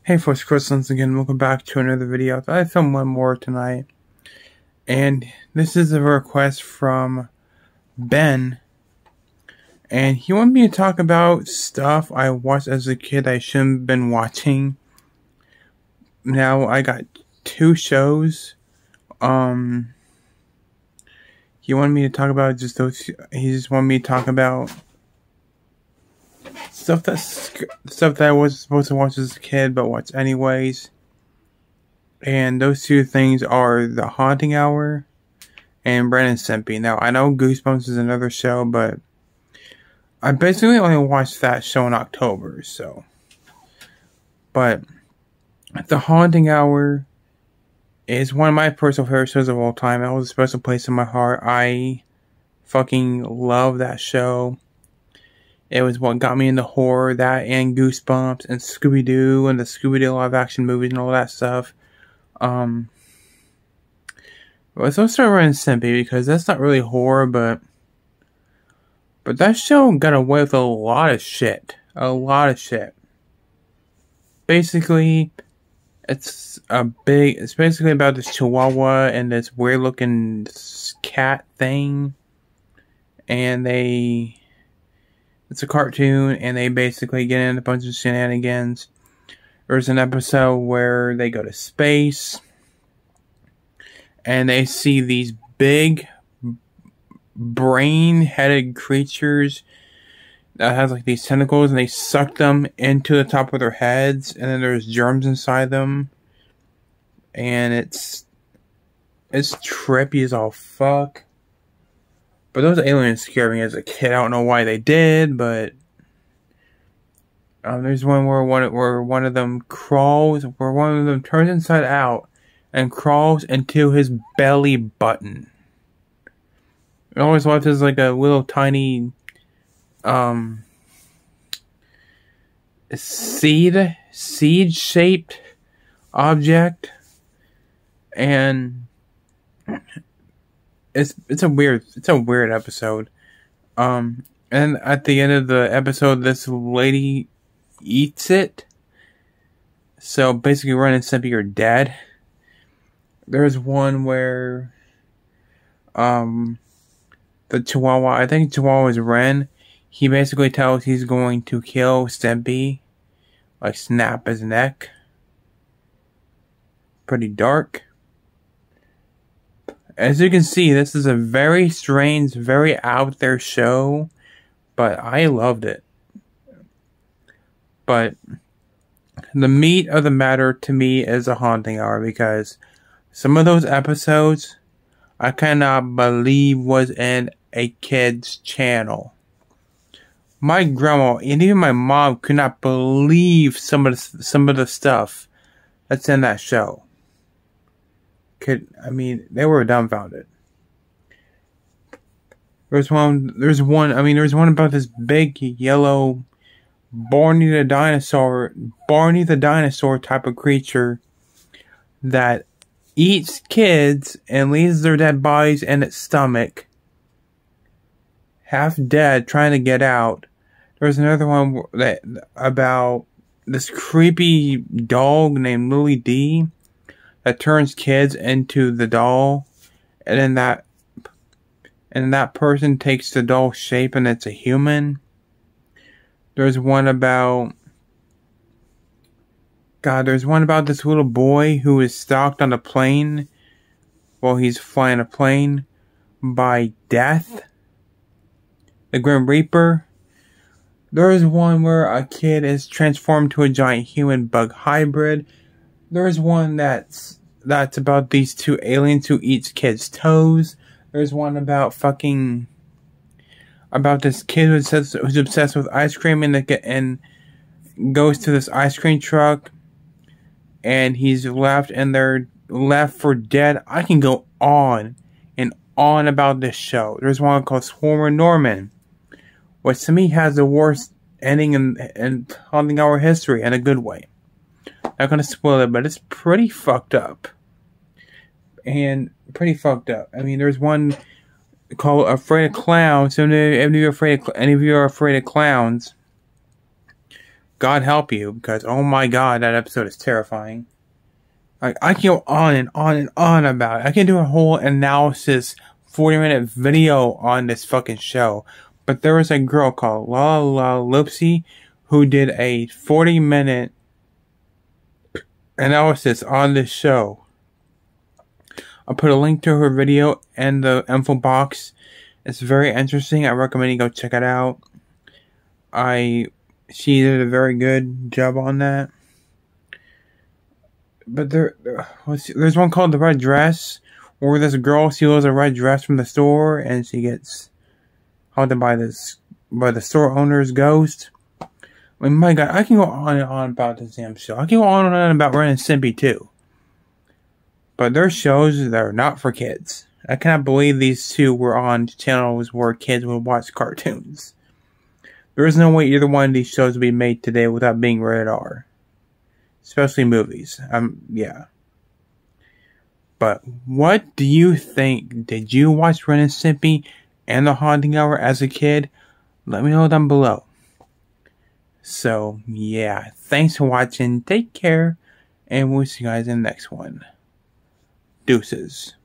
Hey folks, Chris once again, welcome back to another video. I thought I'd film one more tonight. And this is a request from Ben. And he wanted me to talk about stuff I watched as a kid I shouldn't have been watching. Now, I got two shows. He wanted me to talk about just those, he just wanted me to talk about stuff that I wasn't supposed to watch as a kid, but watch anyways. And those two things are The Haunting Hour and Ren and Stimpy. Now, I know Goosebumps is another show, but I basically only watched that show in October, so. But The Haunting Hour is one of my personal favorite shows of all time. It holds a special place in my heart. I fucking love that show. It was what got me into horror, that and Goosebumps and Scooby-Doo and the Scooby-Doo live-action movies and all that stuff. Let's start Ren and Stimpy because that's not really horror, but that show got away with a lot of shit. A lot of shit. Basically, it's basically about this chihuahua and this weird-looking cat thing, and it's a cartoon, and they basically get in a bunch of shenanigans. There's an episode where they go to space, and they see these big, brain-headed creatures that has like these tentacles, and they suck them into the top of their heads, and then there's germs inside them. And it's trippy as all fuck. But those aliens scared me as a kid. I don't know why they did, but there's one where one of them turns inside out and crawls into his belly button. It always left as like a little tiny seed-shaped object, and it's a weird episode. And at the end of the episode, this lady eats it. So basically, Ren and Stimpy are dead. There's one where the Chihuahua, I think Chihuahua is Ren. He basically tells he's going to kill Stimpy, like snap his neck. Pretty dark. As you can see, this is a very strange, very out there show, but I loved it. But the meat of the matter to me is The Haunting Hour, because some of those episodes I cannot believe was in a kid's channel. My grandma and even my mom could not believe some of the stuff that's in that show. They were dumbfounded. There's one about this big yellow Barney the dinosaur type of creature that eats kids and leaves their dead bodies in its stomach, half dead, trying to get out. There's another one about this creepy dog named Lily D that turns kids into the doll, and then that person takes the doll shape and it's a human. There's one about this little boy who is stalked on a plane while he's flying a plane by Death, the Grim Reaper. There's one where a kid is transformed to a giant human bug hybrid. There's one that's about these two aliens who eats kids' toes. There's one about this kid who's obsessed with ice cream and goes to this ice cream truck, and he's left, and they're left for dead. I can go on and on about this show. There's one called Swarmer Norman, which to me has the worst ending in Haunting Hour history in a good way. Not gonna spoil it, but it's pretty fucked up. There's one called Afraid of Clowns. So any of you are afraid of clowns, God help you, because oh my god, that episode is terrifying. Like, I can go on and on and on about it. I can do a whole analysis, 40-minute video on this fucking show. But there was a girl called La Lipsy who did a 40-minute analysis on this show. I'll put a link to her video in the info box. It's very interesting. I recommend you go check it out. She did a very good job on that. But there's one called The Red Dress, where this girl steals a red dress from the store, and she gets haunted by the store owner's ghost. I mean, my god, I can go on and on about this damn show. I can go on and on about Ren and Stimpy too. But there's shows that are not for kids. I cannot believe these two were on channels where kids would watch cartoons. There is no way either one of these shows would be made today without being rated R. Especially movies. Yeah. But what do you think? Did you watch Ren and Stimpy and The Haunting Hour as a kid? Let me know down below. So, yeah. Thanks for watching. Take care. And we'll see you guys in the next one. Deuces.